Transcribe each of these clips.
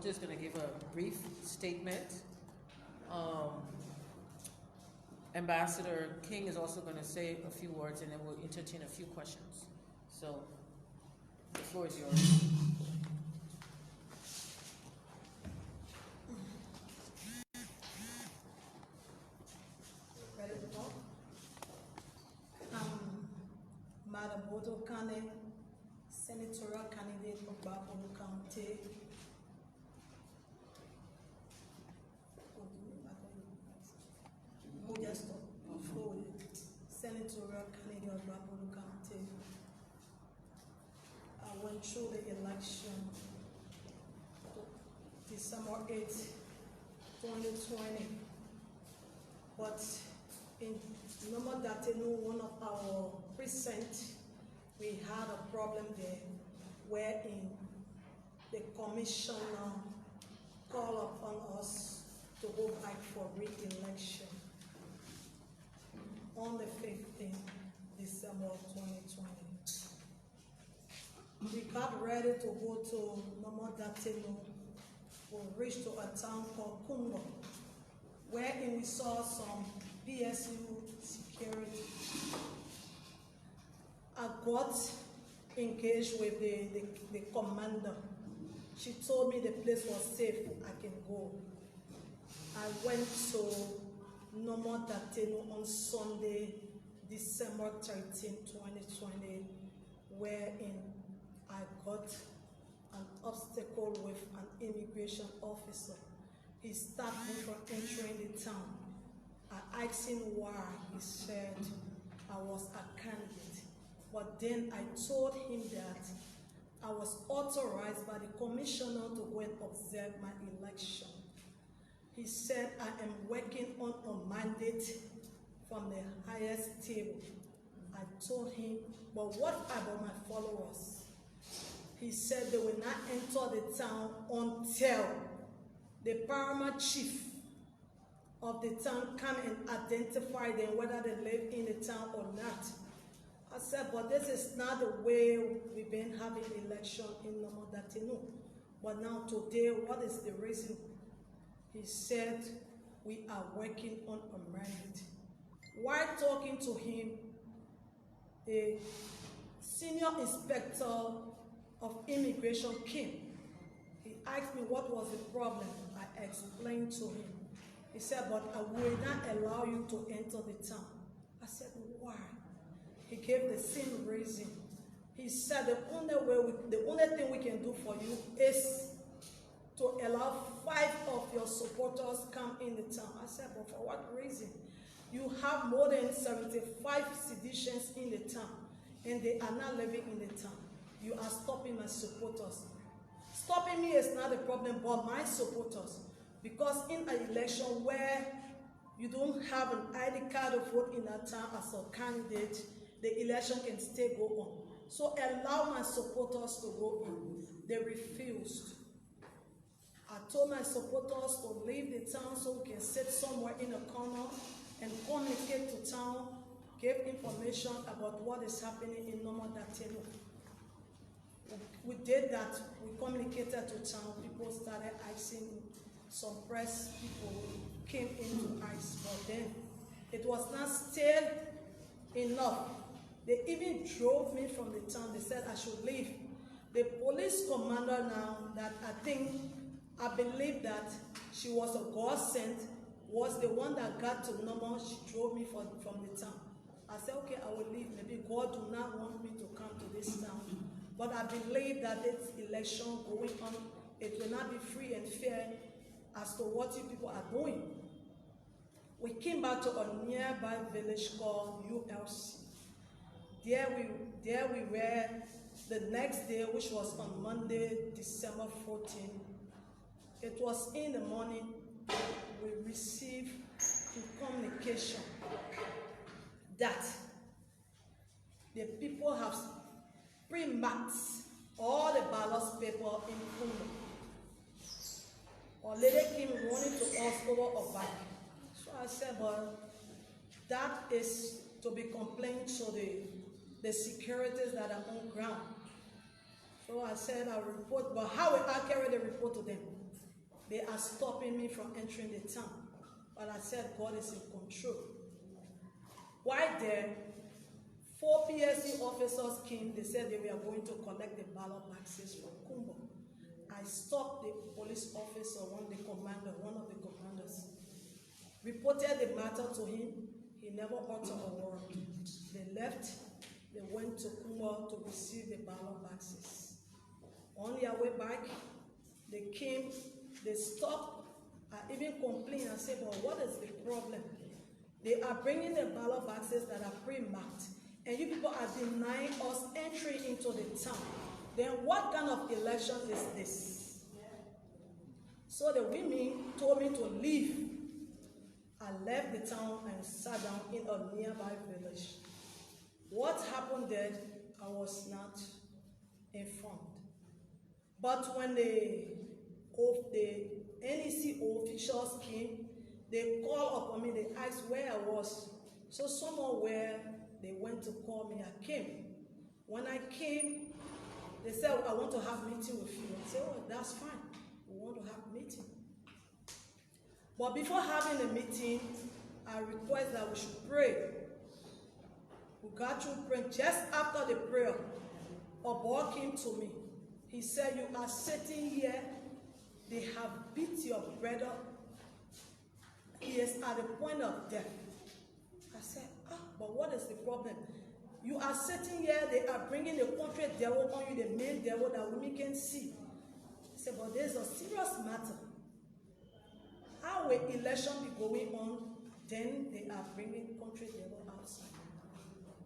Botoe is going to give a brief statement. Ambassador King is also going to say a few words, and then we'll entertain a few questions. So, the floor is yours. Ready to talk? Madam Botoe Kanneh, Senatorial candidate of Gbarpolu County. Senatorial candidate of Gbarpolu County. I went through the election December 8, 2020. But in Nomodatenu, one of our precincts, we had a problem there wherein the commissioner called upon us to go back for re-election on the 15th December 2020. We got ready to go to Nomodatenu. We reached to a town called Kumbo, wherein we saw some PSU security. I got engaged with the commander. She told me the place was safe, I can go. I went to Nomodatenu on Sunday, December 13, 2020, wherein I got an obstacle with an immigration officer. He stopped me from entering the town. I asked him why. He said I was a candidate. But then I told him that I was authorized by the commissioner to go and observe my election. He said I am working on a mandate from the highest table. I told him, but what about my followers? He said they will not enter the town until the paramount chief of the town come and identify them, whether they live in the town or not. I said, but this is not the way we've been having election in Nomodatenu. But now today, what is the reason? He said, we are working on a mandate. While talking to him, a senior inspector of immigration came. He asked me what was the problem. I explained to him. He said, but I will not allow you to enter the town. I said, why? He gave the same reason. He said the only thing we can do for you is to allow 5 of your supporters come in the town. I said, but for what reason? You have more than 75 citizens in the town, and they are not living in the town. You are stopping my supporters. Stopping me is not a problem, but my supporters. Because in an election where you don't have an ID card to vote in that town as a candidate, the election can still go on. So allow my supporters to go in. They refused. I told my supporters to leave the town so we can sit somewhere in a corner and communicate to town, give information about what is happening in Nomodatenu. We did that. We communicated to town. People started asking. Some press people came in to ask, but then it was not still enough. They even drove me from the town. They said I should leave. The police commander now, that I believe that she was a God sent, was the one that got to Nomo. She drove me from the town. I said, okay, I will leave. Maybe God do not want me to come to this town. But I believe that this election going on, it will not be free and fair as to what you people are doing. We came back to a nearby village called ULC. There we were the next day, which was on Monday, December 14. It was in the morning, we received communication that the people have pre-marked all the ballot paper in Kumbo. Our lady came running to us over a bike. So I said, but that is to be complained to the securities that are on ground. So I said, I'll report, but how will I carry the report to them? They are stopping me from entering the town. But I said, God is in control. While there, 4 PSC officers came. They said they were going to collect the ballot boxes from Kumbo. I stopped the police officer, one of the commanders, reported the matter to him. He never uttered a word. They left. They went to Kumbo to receive the ballot boxes. On their way back, they came, they stopped. I even complained and said, but what is the problem? They are bringing the ballot boxes that are pre-marked, and you people are denying us entry into the town. Then what kind of election is this? So the women told me to leave. I left the town and sat down in a nearby village. What happened there, I was not informed. But when the NEC officials came, they called upon me, they asked where I was. So somewhere they went to call me, I came. When I came, they said, I want to have a meeting with you. I said, oh, that's fine. We want to have a meeting. But before having a meeting, I request that we should pray. We got to pray. Just after the prayer, a boy came to me. He said, you are sitting here. They have beat your brother. He is at the point of death. I said, but what is the problem? You are sitting here, they are bringing the country devil on you, the main devil that women can see. I said, but there's a serious matter. How will election be going on? Then they are bringing country devil outside.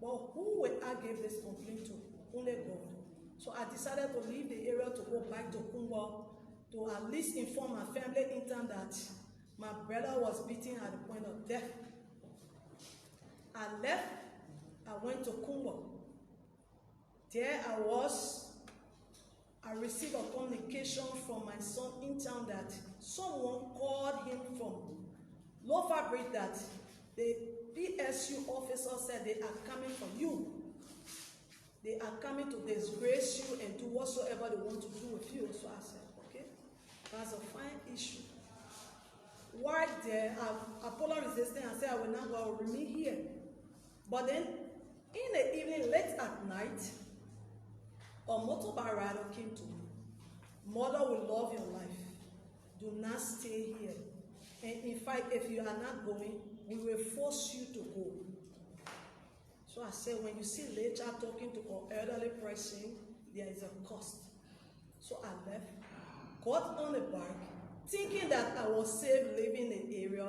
But who will I give this complaint to? Only God. So I decided to leave the area to go back to Kumba to at least inform my family in time that my brother was beaten at the point of death. I left. I went to Kumba. There I received a communication from my son in town that someone called him from Low Fabric that the PSU officer said they are coming for you. They are coming to disgrace you and do whatsoever they want to do with you. So I said, okay, that's a fine issue. While there, I pulled on resistance and said, I will not go, remain here. But then, in the evening, late at night, a motorbike rider came to me. Mother will love your life. Do not stay here. And in fact, if you are not going, we will force you to go. So I said, when you see later talking to an elderly person, there is a cost. So I left, got on the bike, thinking that I was safe living in the area.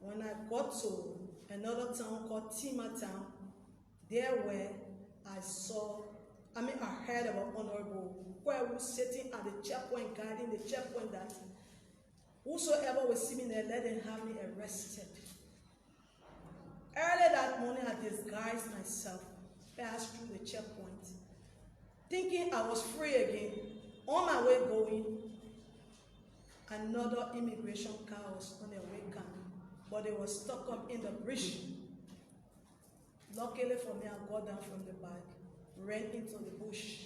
When I got to another town called Tima Town, there where I heard about Honorable where we was sitting at the checkpoint, guarding the checkpoint that whosoever was see me there, let them have me arrested. Early that morning, I disguised myself, passed through the checkpoint, thinking I was free again. On my way going, another immigration car was on their way coming, but they were stuck up in the bridge. Luckily for me, I got down from the bike, ran into the bush.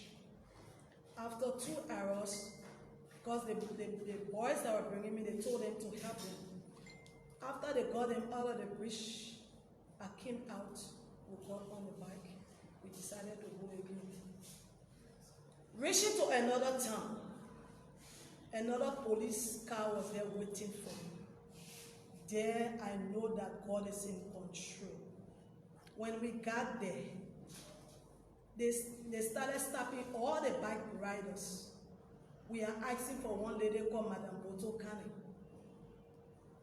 After 2 hours, because the boys that were bringing me, they told them to help them. After they got them out of the bridge, I came out, we got on the bike, we decided to go again. Reaching to another town, another police car was there waiting for me. There I know that God is in control. When we got there, they started stopping all the bike riders. We are asking for one lady called Madam Botoe Kanneh.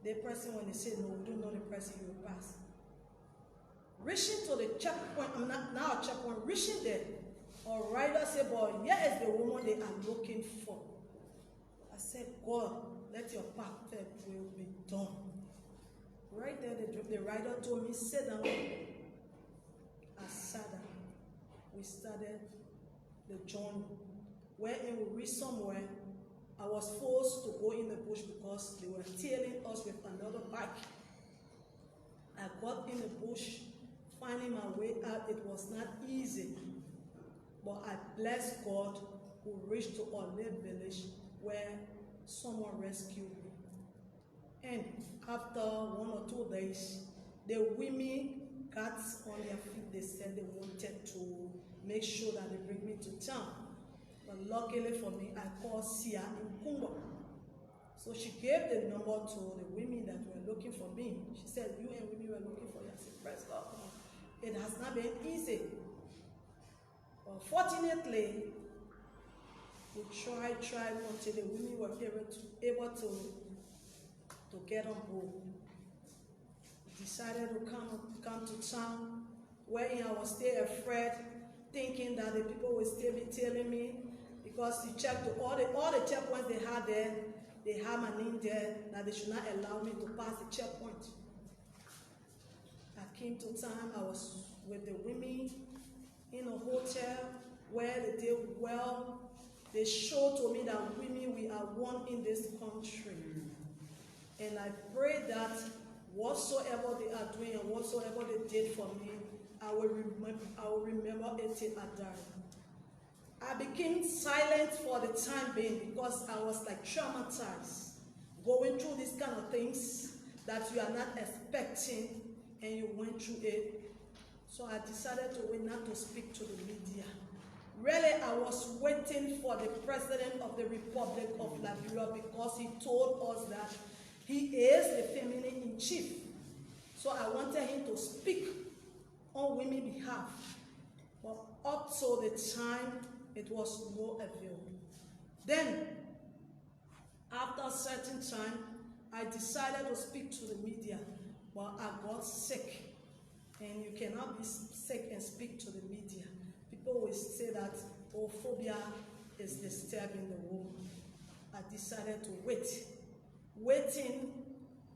The person, when they say no, we don't know the person, you will pass. Reaching to the checkpoint, I'm not now a checkpoint, reaching there, a rider said, boy, here is the woman they are looking for. I said, God, let your perfect will be done. Right there, the rider told me, sit down. I sat down. We started the journey. Wherein we reached somewhere, I was forced to go in the bush because they were tailing us with another bike. I got in the bush, finding my way out. It was not easy, but I bless God who reached to our little village where someone rescued me. And after 1 or 2 days, the women got on their feet. They said they wanted to make sure that they bring me to town. But luckily for me, I called Sia in Kumba. So she gave the number to the women that were looking for me. She said, you and women were looking for you. I said, praise God. It has not been easy. But fortunately, we tried until the women were able to get on board. We decided to come to town, wherein I was still afraid, thinking that the people would still be telling me, because you checked all the checkpoints they had there, they had my name there, that they should not allow me to pass the checkpoint. I came to town, I was with the women in a hotel where they did well. They showed to me that women, we are one in this country. And I pray that whatsoever they are doing and whatsoever they did for me, I will remember it till I die. I became silent for the time being because I was like traumatized, going through these kind of things that you are not expecting, and you went through it. So I decided to wait, not to speak to the media. Really, I was waiting for the President of the Republic of Liberia, because he told us that he is the feminine-in-chief. So I wanted him to speak on women's behalf. But up to the time, it was no avail. Then, after a certain time, I decided to speak to the media, but I got sick. And you cannot be sick and speak to the media. People will say that phobia is disturbing the woman. I decided to wait. Waiting,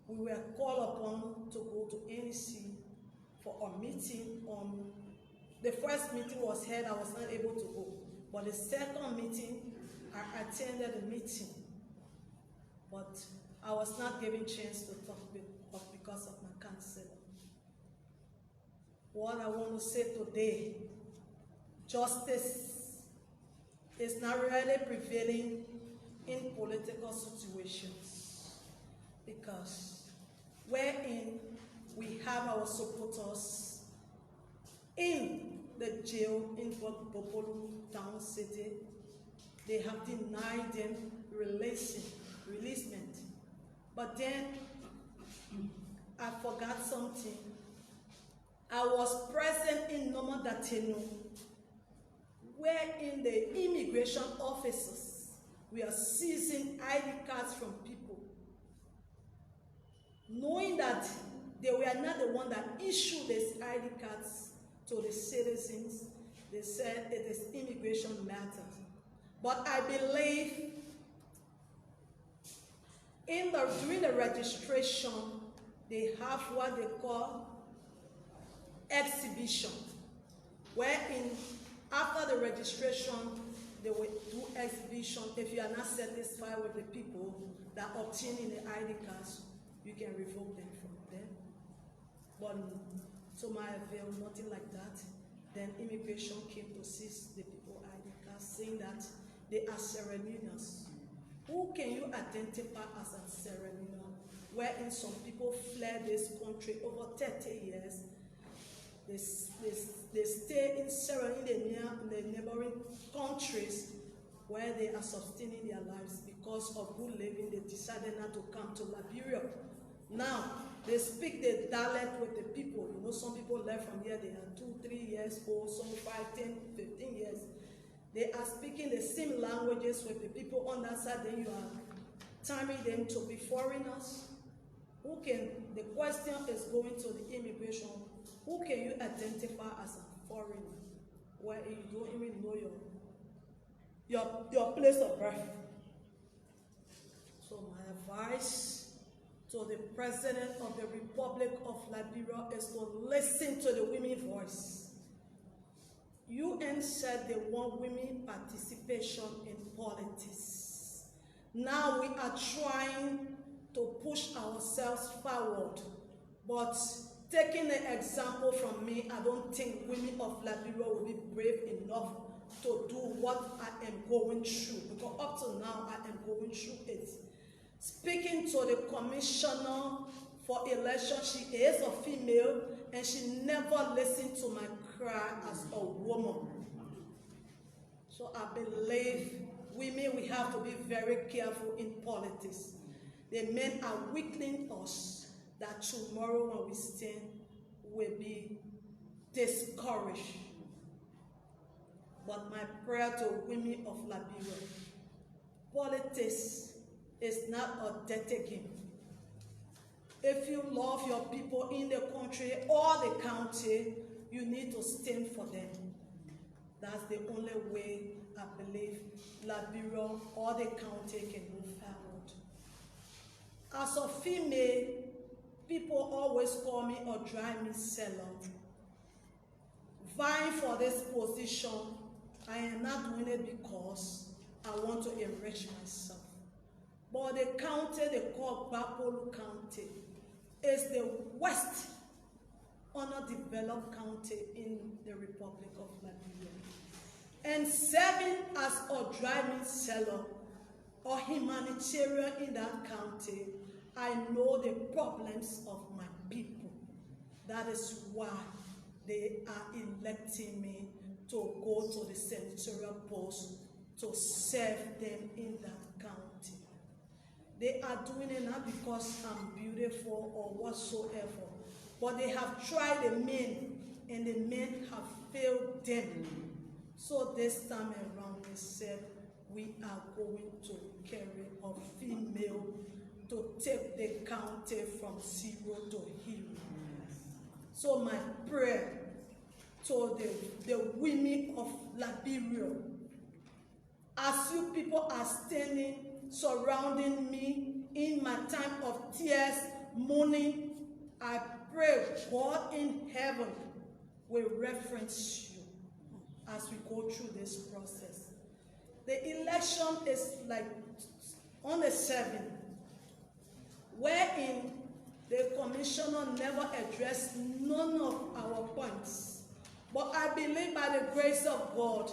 we were called upon to go to NEC for a meeting. The first meeting was held, I was not able to go. But the second meeting, I attended the meeting. But I was not given a chance to talk because of my cancer. What I want to say today, justice is not really prevailing in political situations, because wherein we have our supporters in the jail in Gbarpolu town city, they have denied them releasement. But then I forgot something. I was present in Nomodateno, wherein the immigration officers were seizing ID cards from people, knowing that they were not the one that issued these ID cards to the citizens. They said it is immigration matters. But I believe during the registration, they have what they call exhibition, wherein after the registration, they will do exhibition. If you are not satisfied with the people that obtaining the ID cards, you can revoke them from them. But to my avail, nothing like that. Then immigration came to seize the people ID cards, saying that they are ceremonials. Who can you identify as a ceremonial? Wherein some people fled this country over 30 years. They stay in the neighboring countries where they are sustaining their lives because of good living. They decided not to come to Liberia. Now, they speak the dialect with the people. You know, some people left from here, they are 2, 3 years old, some 5, 10, 15 years. They are speaking the same languages with the people on that side. Then you are timing them to be foreigners. The question is going to the immigration. Who can you identify as a foreigner where you don't even know your place of birth? So my advice to the President of the Republic of Liberia is to listen to the women's voice. UN said they want women participation in politics. Now we are trying to push ourselves forward, but taking an example from me, I don't think women of Liberia will be brave enough to do what I am going through, because up to now I am going through it. Speaking to the commissioner for election, she is a female and she never listened to my cry as a woman. So I believe women, we have to be very careful in politics. The men are weakening us, that tomorrow when we stand, will be discouraged. But my prayer to women of Liberia, politics is not a dirty game. If you love your people in the country or the county, you need to stand for them. That's the only way I believe Liberia or the county can move forward. As a female, people always call me or drive me seller. Vying for this position, I am not doing it because I want to enrich myself. But the county they call Gbarpolu County is the worst underdeveloped county in the Republic of Liberia. And serving as a driving seller or humanitarian in that county, I know the problems of my people. That is why they are electing me to go to the senatorial post to serve them in that county. They are doing it not because I'm beautiful or whatsoever, but they have tried the men and the men have failed them. So this time around they said, we are going to carry a female to take the county from 0 to hero. So my prayer to the women of Liberia, as you people are standing, surrounding me in my time of tears, mourning, I pray God in heaven will reference you as we go through this process. The election is like on the 7th, wherein the commissioner never addressed none of our points. But I believe by the grace of God,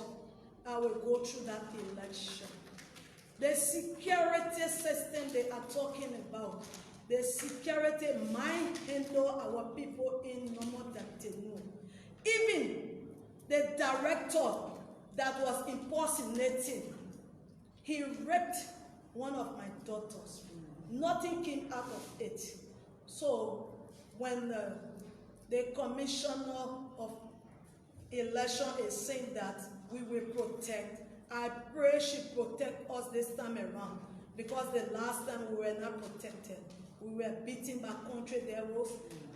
I will go through that election. The security system they are talking about, the security might handle our people in no more than they know. Even the director that was impersonating, he raped one of my daughters. Nothing came out of it. So when the commissioner of election is saying that we will protect, I pray she protect us this time around, because the last time we were not protected. We were beaten by country devils,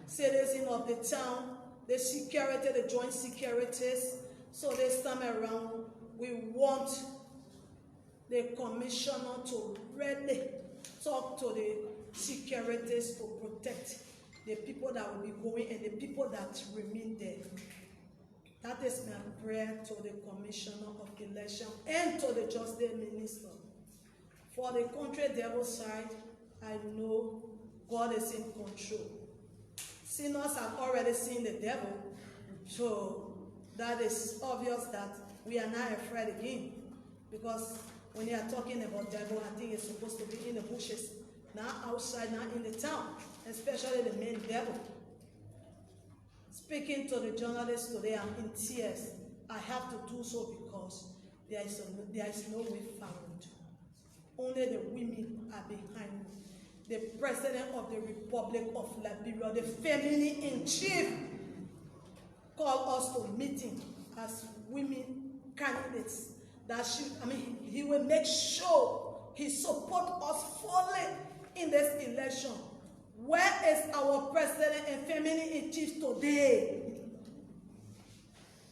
citizens of the town, the security, the joint securities. So this time around, we want the commissioner to really talk to the securities to protect the people that will be going and the people that remain there. That is my prayer to the commissioner of election and to the justice minister. For the country devil side, I know God is in control. Sinners have already seen the devil, so that is obvious that we are not afraid again. Because when you are talking about devil, I think it's supposed to be in the bushes, not outside, not in the town, especially the main devil. Speaking to the journalists today, I'm in tears. I have to do so because there is no way forward. Only the women are behind me. The President of the Republic of Liberia, the feminine-in-chief, called us to meeting as women candidates. He will make sure he supports us fully in this election. Where is our President and feminine-in-chief today?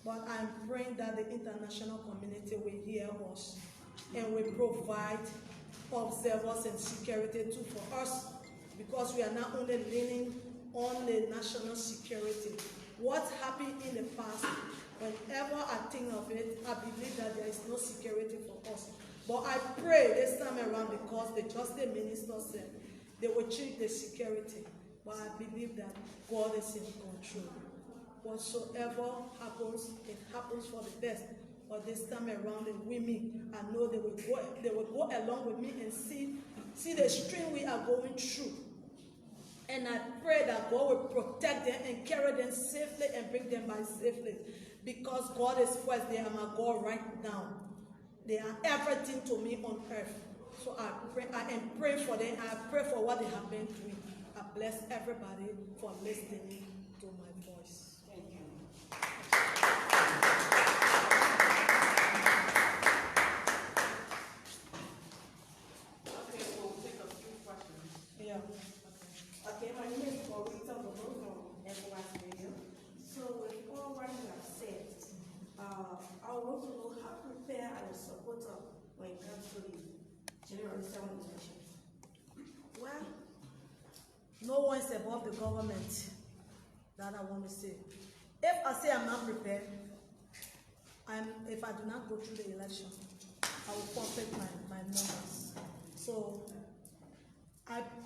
But I'm praying that the international community will hear us and will provide observers and security too for us, because we are not only leaning on the national security. What happened in the past, whenever I think of it, I believe that there is no security for us. But I pray this time around, because the justice minister said they will check the security. But I believe that God is in control. Whatsoever happens, it happens for the best. But this time around, the women, I know they will go along with me and see the stream we are going through. And I pray that God will protect them and carry them safely and bring them back safely. Because God is first. They are my God right now. They are everything to me on earth. So I am praying for them. I pray for what they have been doing. I bless everybody for listening to my voice. Thank you. Okay, we'll take a few questions. Yeah. Okay, my name is Botoe Kanneh from Everyone's Radio. So with all what you have said, I want to know how prepared are your supporters when it comes to the General 7 election? Well, no one is above the government. That I want to say. If I say I'm not prepared, if I do not go through the election, I will forfeit my numbers. So,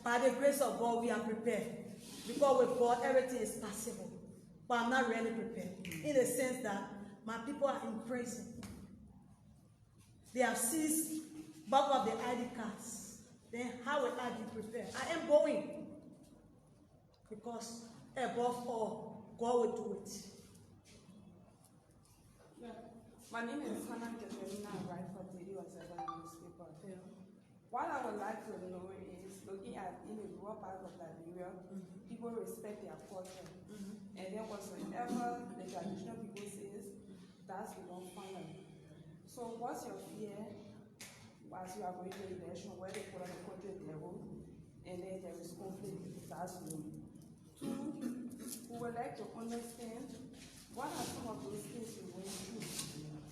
by the grace of God, we are prepared. Because with God, everything is possible. But I'm not really prepared. In the sense that my people are in prison. They have seized back of the ID cards. Then how will I be prepared? I am going. Because above all, God will do it. Yeah. My name is Hannah Katerina. I write for the newspaper. Yeah. What I would like to know is, looking at in the rural part of Liberia, people respect their culture. And then whatsoever the traditional people says, that's the one final. So what's your fear as you are going to the election where they put on the country level and then there is conflict? That's one. Two, we would like to understand what are some of those things you went through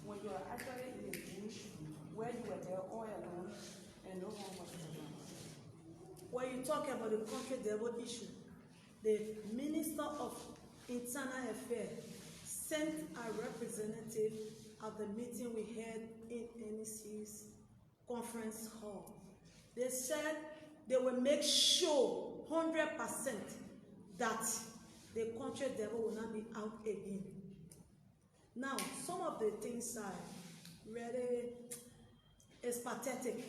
when you are actually in the bush where you were there all alone and no one was around. When you talk about the country level issue, the Minister of Internal Affairs sent a representative at the meeting we had in NEC's conference hall. They said they will make sure 100% that the country devil will not be out again. Now, some of the things are really, it's pathetic.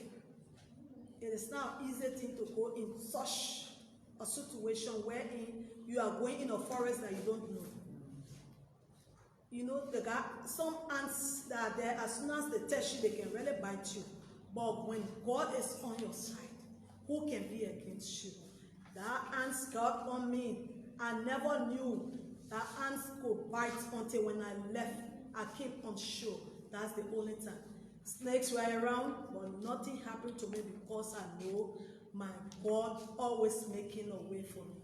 It is not an easy thing to go in such a situation wherein you are going in a forest that you don't know. You know, some ants that are there, as soon as they touch you, they can really bite you. But when God is on your side, who can be against you? That ants got on me. I never knew that ants could bite until when I left. I came unsure. That's the only time. Snakes were around, but nothing happened to me because I know my God always making a way for me.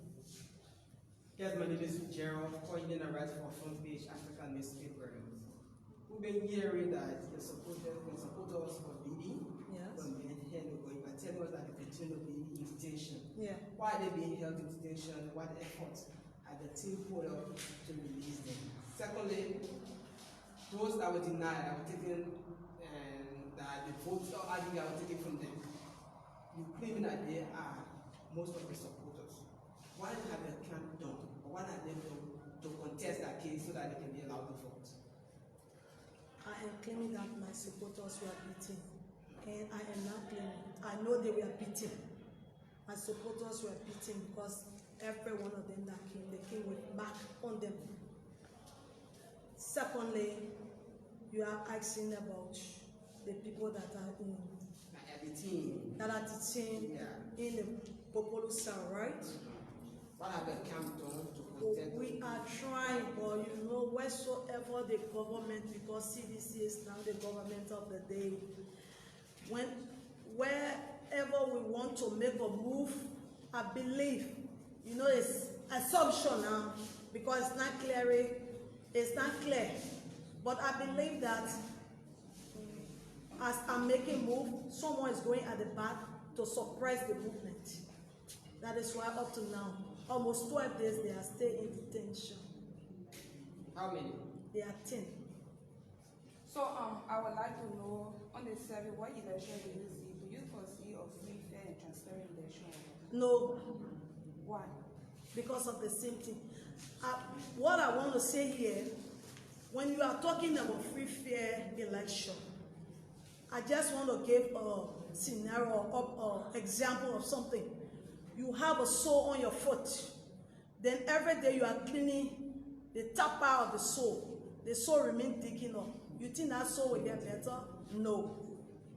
Yes, my name is Gerald, calling in a writer for Front Page African newspaper. We've been hearing that the supporters of BD, Yes. from being held, but tell us that they continue to be in detention. Yeah. Why are they being held in detention? What efforts are the team put up to release them? Secondly, those that were denied, that were taken, and that the votes or ID that were taken from them, you claim that they are most of the supporters. Why have a camp done? Or why are they to contest that case so that they can be allowed to vote? I am claiming that my supporters were beaten. And I am not claiming. I know they were beaten. My supporters were beaten because every one of them that came, they came with mark on them. Secondly, you are asking about the people that are in that are detained in the Gbarpolu cell, right? What have the camp done to protect We are trying, but you know, wheresoever the government, because CDC is now the government of the day, wherever we want to make a move, I believe, you know, it's assumption now, because it's not clear, but I believe that as I'm making move, someone is going at the back to suppress the movement. That is why up to now, almost 12 days, they are still in detention. How many? They are 10. So I would like to know on the survey, what election do you see? Do you foresee a free, fair, and transparent election? No, Why? because of the same thing. What I want to say here when you are talking about free, fair election, I just want to give a scenario or example of something. You have a sore on your foot. Then every day you are cleaning the top part of the sore. The sore remains digging up. You think that sore will get better? No.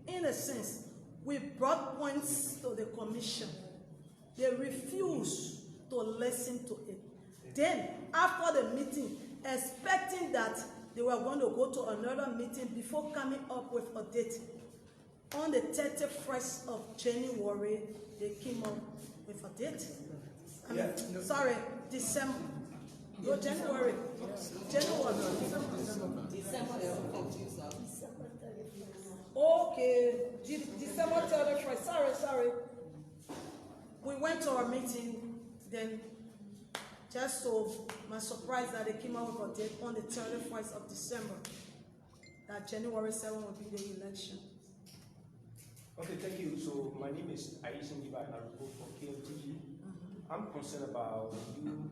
In a sense, we brought points to the commission. They refused to listen to it. Then, after the meeting, expecting that they were going to go to another meeting before coming up with a date, on the 31st of January, they came up with a date. December. No, January. Okay, December 31st. Sorry. We went to our meeting, then just so my surprise that they came out with a date on the 31st of December, that January 7th will be the election. Okay, thank you. So my name is Aisha Giba and I report for KMTV. I'm concerned about you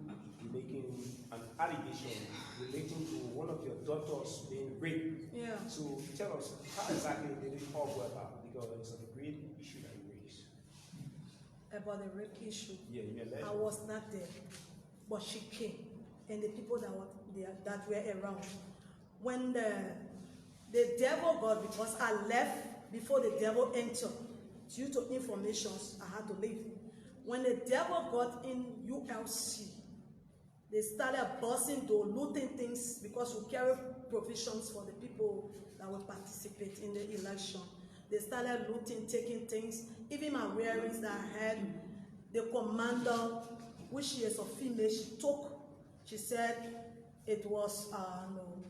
making an allegation relating to one of your daughters being raped. Yeah. So tell us, how exactly did it all go about? Because it's a great issue that you raised. About the rape issue. Yeah, you alleged. I was not there, but she came, and the people that were there, that were around. When the devil got, because I left before the devil entered, due to informations, I had to leave. When the devil got in ULC, they started busting door, looting things, because we carry provisions for the people that will participate in the election. They started looting, taking things, even my earrings that I had. The commander, which is a female, she took. She said it was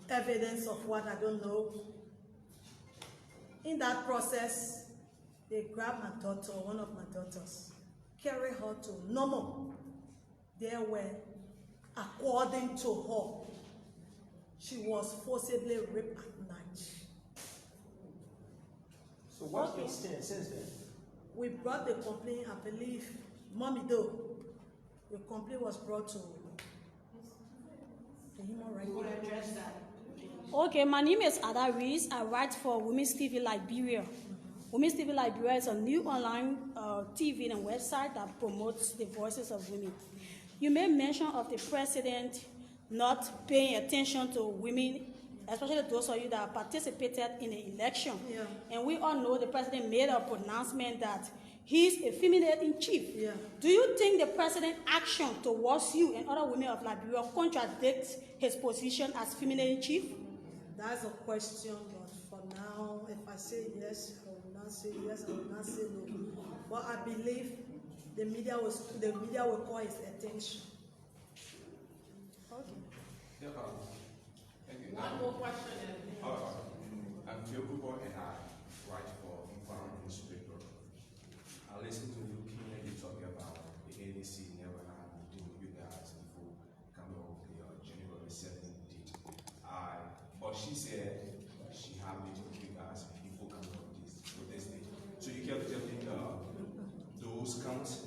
evidence of what I don't know. In that process, they grabbed my daughter, one of my daughters, carried her to normal. There were, according to her, she was forcibly raped at night. So what's your stance since then? We brought the complaint, I believe, Mommy though. The complaint was brought to the human rights. Who would address that? Okay, my name is Ada Rees. I write for Women's TV Liberia. Women's TV Liberia is a new online TV and website that promotes the voices of women. You made mention of the president not paying attention to women, especially those of you that participated in the election. Yeah. And we all know the president made a pronouncement that he's a female in chief. Yeah. Do you think the president's action towards you and other women of Liberia contradicts his position as female in chief? That's a question, but for now, if I say yes, I will not say yes, I will not say no. But I believe the media will call his attention. Okay. Yeah, thank you. One more question. I'm Gbarpolu and I write for Inform Newspaper. I listened to you, King, you talking about the ADC never had to do with you guys before coming up with the January 7th date. But she said she had meeting with you guys before coming up with this date. So you can tell me those counts?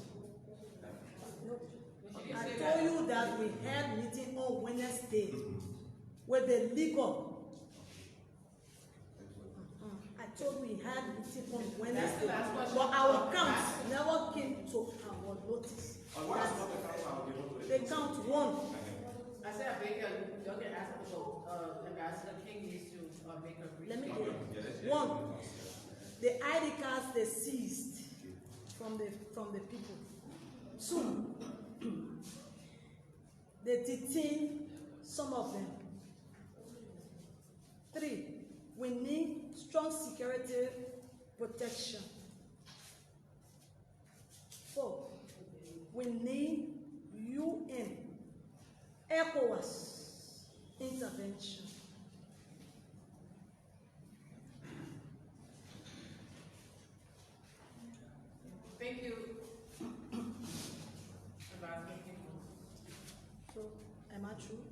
I told you that we had meeting on Wednesday with the legal. I told we had meeting on Wednesday, but our count never came to our notice. They count one. I said Baker, y'all can ask about Ambassador King needs to make a brief. Let me get it. One, the ID cards they seized from the people. Two, they detain some of them. Three, we need strong security protection. Four, we need UN, ECOWAS intervention. Thank you. Ambassador King. So, am I true?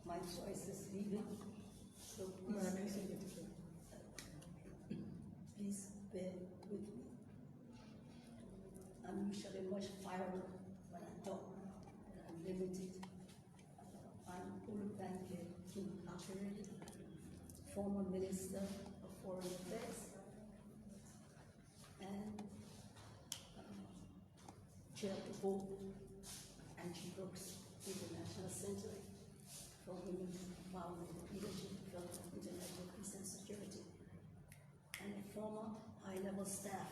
My choice is leaving, so please bear with me. I'm former Minister of Foreign Affairs, and Chair of the Board, and she works in the National Center for Women's Empowerment, Leadership, Development, International Peace and Security, and a former high-level staff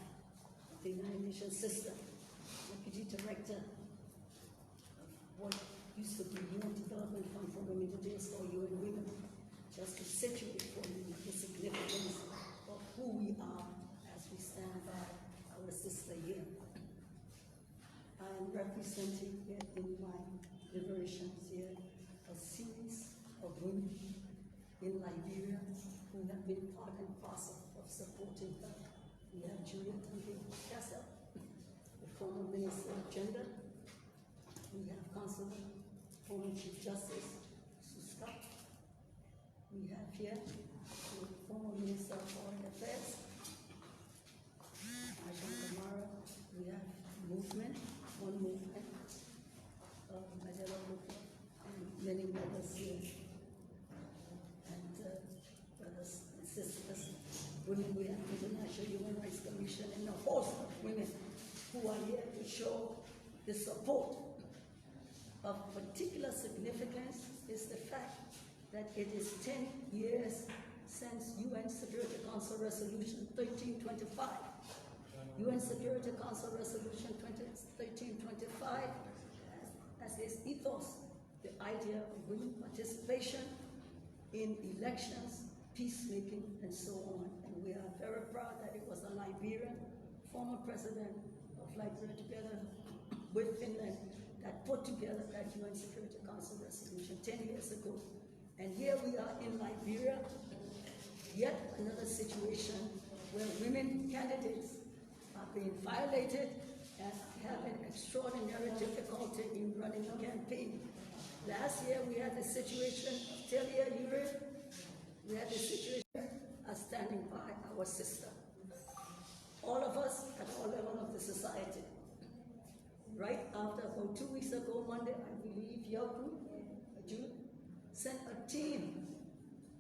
of the United Nations system, Deputy Director of what used to be UN Development Fund for Women, today is called UN Women, just to situate for you the significance of who we are as we stand by our sister here. I am representing here in my deliberations here a series of women in Liberia who have been part and parcel of supporting her. We have Juliet Castle, the former Minister of Gender. We have Councilor, former Chief Justice, Suska. We have here the former Minister of Foreign Affairs, Ajahn Kamara. We have movement, one movement, Madela Luka, and many others here. And brothers and sisters, women, we have International Human Rights Commission and a host of women who are here to show the support. Of particular significance is the fact that it is 10 years since UN Security Council Resolution 1325. UN Security Council Resolution 1325 as its ethos, the idea of women participation in elections, peacemaking, and so on. And we are very proud that it was a Liberian, former president of Liberia, together with Finland, that put together that UN Security Council resolution 10 years ago. And here we are in Liberia, yet another situation where women candidates are being violated and having extraordinary difficulty in running a campaign. Last year we had the situation of Telia Europe. We had the situation of standing by our sister. All of us at all levels of the society. Right after, about 2 weeks ago, Monday, I believe your group, Jude, sent a team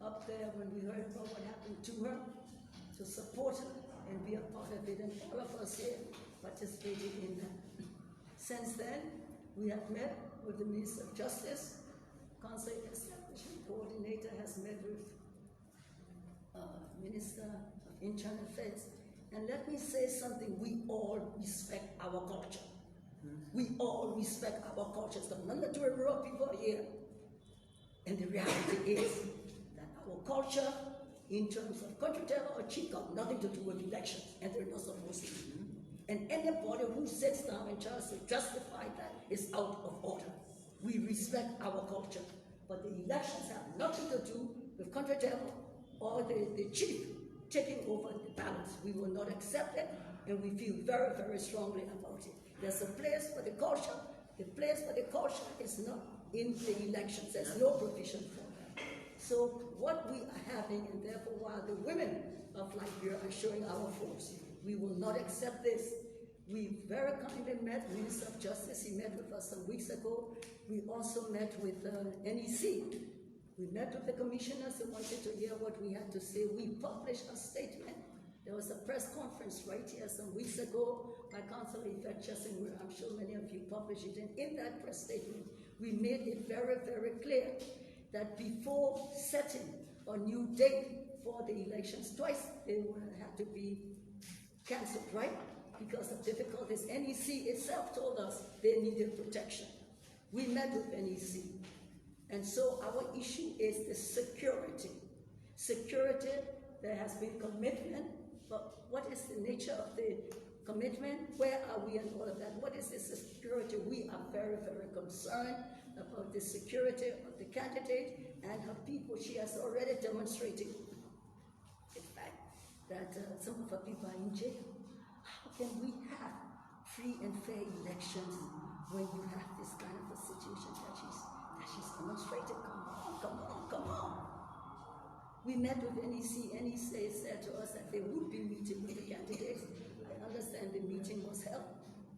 up there when we heard about what happened to her, to support her and be a part of it, and all of us here participated in that. Since then, we have met with the Minister of Justice, Council Establishment Coordinator has met with Minister of Internal Affairs. And let me say something, we all respect our culture. We all respect our culture. So none of the rural people are here. And the reality is that our culture, in terms of country terror or chief, got nothing to do with elections, and they're not supposed to. And anybody who sits down and tries to justify that is out of order. We respect our culture, but the elections have nothing to do with country terror or the chief taking over the balance. We will not accept it, and we feel very, very strongly about it. There's a place for the culture. The place for the culture is not in the elections. There's no provision for that. So what we are having, and therefore while the women of Liberia are showing our force, we will not accept this. We very kindly met Minister of Justice. He met with us some weeks ago. We also met with NEC. We met with the commissioners who wanted to hear what we had to say. We published a statement. There was a press conference right here some weeks ago by Councilor Yvette Chessing, where I'm sure many of you published it. And in that press statement, we made it very, very clear that before setting a new date for the elections, twice they had to be cancelled, right? Because of difficulties. NEC itself told us they needed protection. We met with NEC. And so our issue is the security. Security, there has been commitment, but what is the nature of the commitment? Where are we and all of that? What is the security? We are very, very concerned about the security of the candidate and her people. She has already demonstrated, in fact, that some of her people are in jail. How can we have free and fair elections when you have this kind of a situation that she's demonstrated? Come on. We met with NEC. NEC said to us that they would be meeting with the candidates. I understand the meeting was held,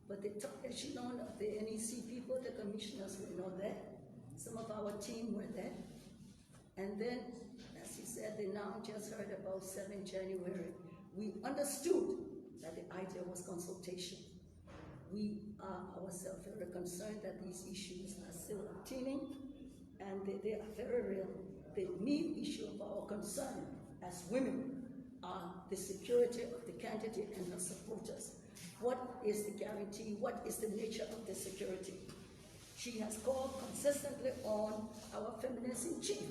but the top echelon of the NEC people, the commissioners, were not there. Some of our team were there. And then, as he said, they now just heard about 7 January, we understood that the idea was consultation. We are ourselves very concerned that these issues are still obtaining, and they are very real. The main issue of our concern as women are the security of the candidate and her supporters. What is the guarantee? What is the nature of the security? She has called consistently on our feminist in chief.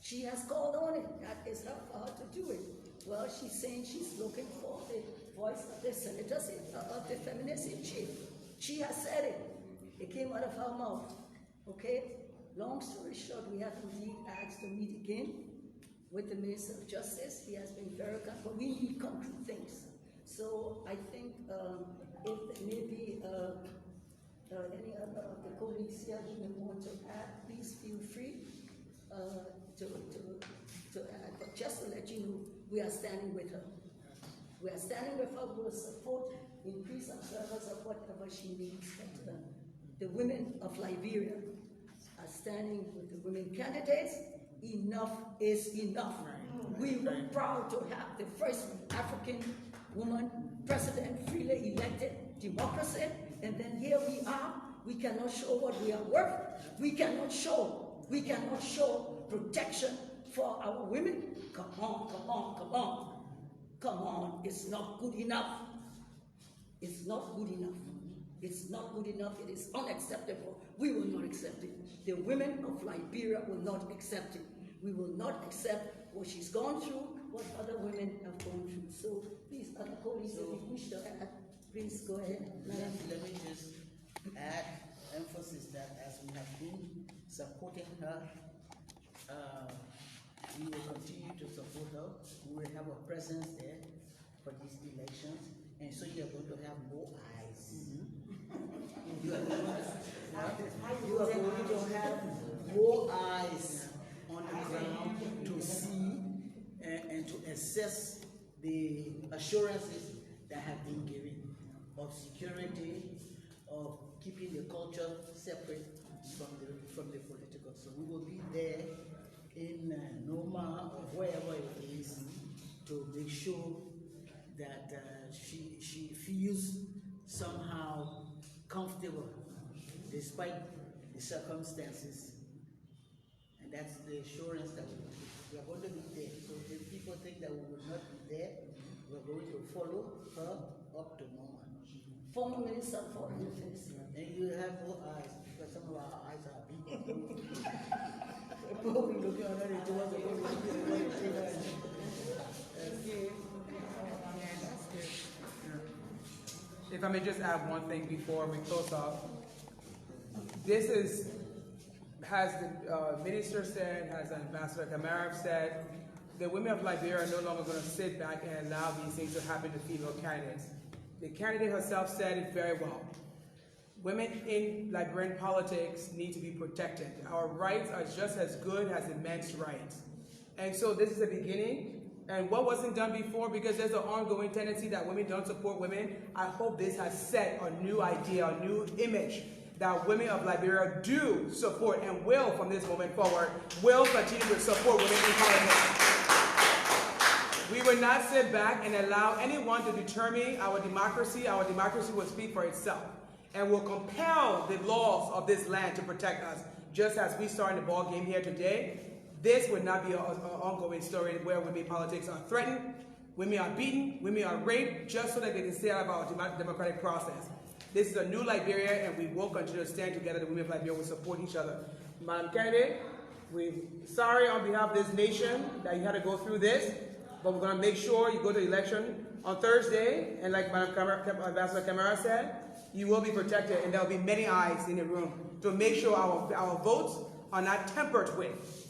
She has called on it. That is not for her to do it. Well, she's saying she's looking for the voice of the senators, of the feminist in chief. She has said it. It came out of her mouth. Okay? Long story short, we have indeed asked to meet again with the Minister of Justice. He has been very kind, but we need concrete things. So I think if there may be any other of the colleagues here who may want to add, please feel free to add. But just to let you know, we are standing with her. We are standing with her. We will support increased observers of whatever she needs. But, the women of Liberia are standing with the women candidates. Enough is enough. We were proud to have the first African woman president, freely elected, democracy, and then here we are. We cannot show what we are worth. We cannot show protection for our women. Come on, come on, come on. Come on, it's not good enough. It's not good enough. It's not good enough. It is unacceptable. We will not accept it. The women of Liberia will not accept it. We will not accept what she's gone through, what other women have gone through. So please, other colleagues, if you wish to add, please go ahead. Let me just add emphasis that as we have been supporting her, we will continue to support her. We will have a presence there for these elections, and so you are going to have more eyes. You are going to have more eyes on the ground to see and to assess the assurances that have been given of security, of keeping the culture separate from the political. So we will be there in Noma or wherever it is to make sure that she feels somehow comfortable despite the circumstances. And that's the assurance that we are going to be there. So if people think that we will not be there, we are going to follow her up to Noma. Former Minister for Defense. And you have more eyes, because some of our eyes are big. People will be looking already towards the If I may just add one thing before we close up. This is, has the minister said, has Ambassador Kanneh said, the women of Liberia are no longer going to sit back and allow these things to happen to female candidates. The candidate herself said it very well. Women in Liberian politics need to be protected. Our rights are just as good as the men's rights. And so this is a beginning. And what wasn't done before, because there's an ongoing tendency that women don't support women, I hope this has set a new idea, a new image that women of Liberia do support and will, from this moment forward, will continue to support women in politics. We will not sit back and allow anyone to determine our democracy. Our democracy will speak for itself and will compel the laws of this land to protect us. Just as we start in the ball game here today, this would not be an ongoing story where women politics are threatened, women are beaten, women are raped, just so that they can stay out of our democratic process. This is a new Liberia, and we will continue to stand together. The women of Liberia will support each other. Madam Candidate, we're sorry on behalf of this nation that you had to go through this, but we're going to make sure you go to the election on Thursday, and like Ambassador Kanneh said, you will be protected, and there will be many eyes in the room to make sure our votes are not tampered with,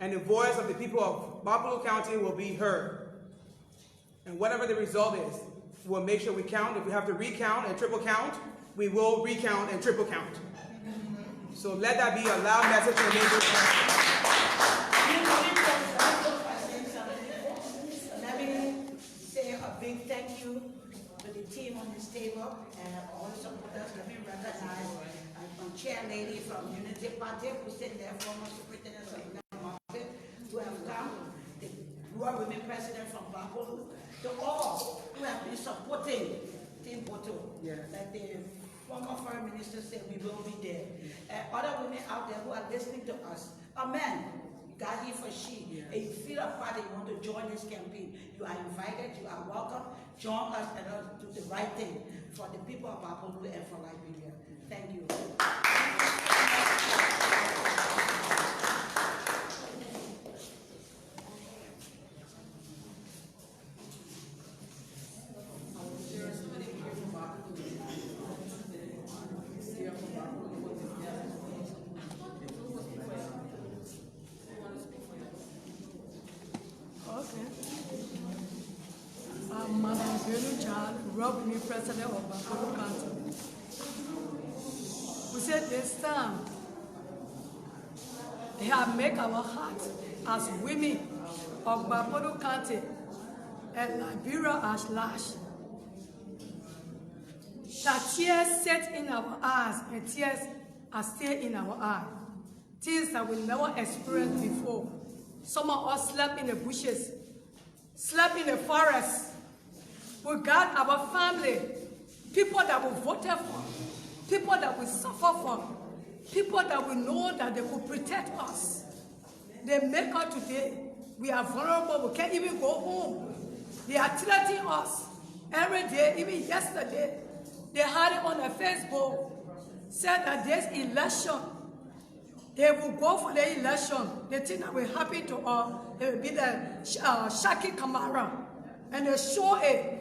and the voice of the people of Gbarpolu County will be heard. And whatever the result is, we'll make sure we count. If we have to recount and triple count, we will recount and triple count. So let that be a loud message to the neighbors. Let me say a big thank you to the team on this table and all the supporters. Let me recognize Chair Lady from Unity Party, who sent their former superintendent of the market, who have come Rural Women President from Gbarpolu, to all who have been supporting Team Botoe. Yeah. Like the former foreign minister said, we will be there. Other women out there who are listening to us, amen. God here for she. Yeah. And you feel a part that you want to join this campaign, you are invited, you are welcome. Join us and us do the right thing for the people of Gbarpolu and for Liberia. Thank you. Madam Senatorial, Rural Women President of Gbarpolu County. We said this time, they have made our hearts as women of Gbarpolu County and Liberia as large. That tears set in our eyes and tears are still in our eyes. Things that we never experienced before. Some of us slept in the bushes, slept in the forest. We got our family, people that we voted for, people that we suffer from, people that we know that they could protect us. They make us today. We are vulnerable. We can't even go home. They are threatening us every day, even yesterday. They had it on their Facebook, said that there's election. They will go for the election. They think that will happen to us. It will be the Shaki Kamara. And they show it.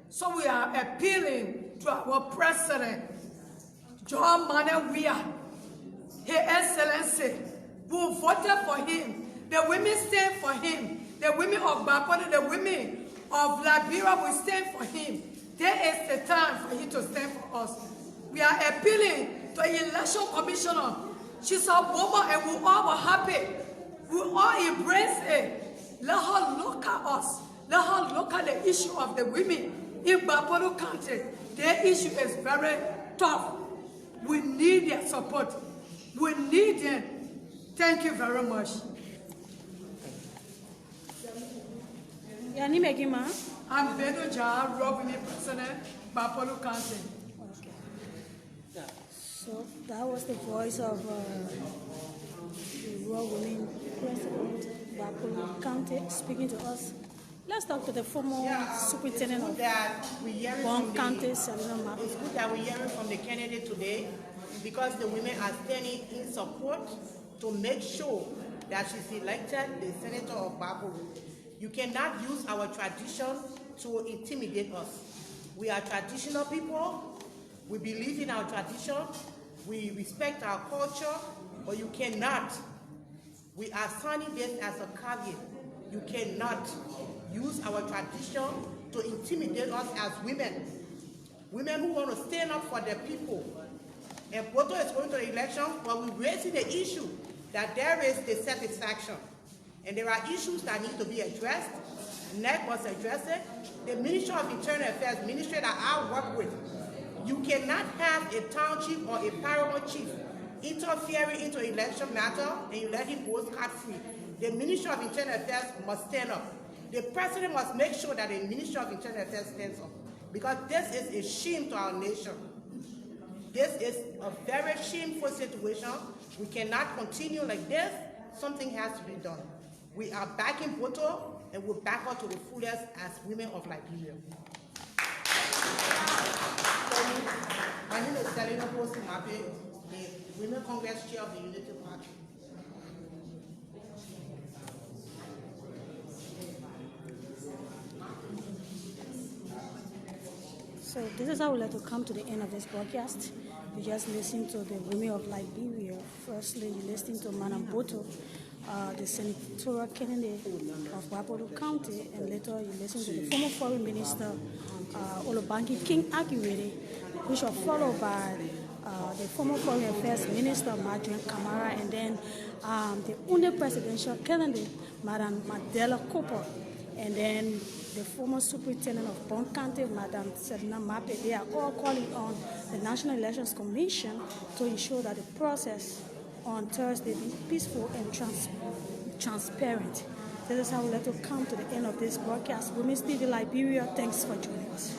So we are appealing to our president, John Manawia, His Excellency. We voted for him. The women stand for him. The women of Gbarpolu, the women of Liberia will stand for him. There is the time for him to stand for us. We are appealing to the election commissioner. She's a woman and we all were happy. We all embrace it. Let her look at us. Let her look at the issue of the women in Gbarpolu County. Their issue is very tough. We need their support. We need them. Thank you very much. Your name again, ma? I'm Bedo Jar, Rural Women President, Gbarpolu County. Okay. So that was the voice of the Rural Women President, Gbarpolu County, speaking to us. Let's talk to the former superintendent of Bon County, Selena Map. It's good that we're hearing from the candidate today because the women are standing in support to make sure that she's elected the senator of Gbarpolu. You cannot use our tradition to intimidate us. We are traditional people. We believe in our tradition. We respect our culture, but you cannot. We are signing this as a caveat. You cannot use our tradition to intimidate us as women. Women who want to stand up for their people. And Botoe is going to the election, but we're raising the issue that there is dissatisfaction. And there are issues that need to be addressed. NEC must address it. The Ministry of Internal Affairs, ministry that I work with, you cannot have a township or a parish chief interfering into election matter and you let him go scot-free. The Ministry of Internal Affairs must stand up. The president must make sure that the Ministry of Internal Affairs stands up. Because this is a shame to our nation. This is a very shameful situation. We cannot continue like this. Something has to be done. We are backing Botoe and we'll back her to the fullest as women of Liberia. My name is Senatorial, the Women Congress Chair of the Unity Party. So this is how we like to come to the end of this broadcast. You just listen to the women of Liberia. Firstly, you listen to Madam Botoe, the Senatorial candidate of Gbarpolu County, and later you listen to the former foreign minister, Olobanki King Akiwere, which was followed by the former foreign affairs minister, Marjorie Kamara, and then the only presidential candidate, Madam Mandela Cooper, and then the former superintendent of Bon County, Madam Selena Mape. They are all calling on the National Elections Commission to ensure that the process on Thursday be peaceful and transparent. This is how we like to come to the end of this broadcast. Women's TV Liberia, thanks for joining us.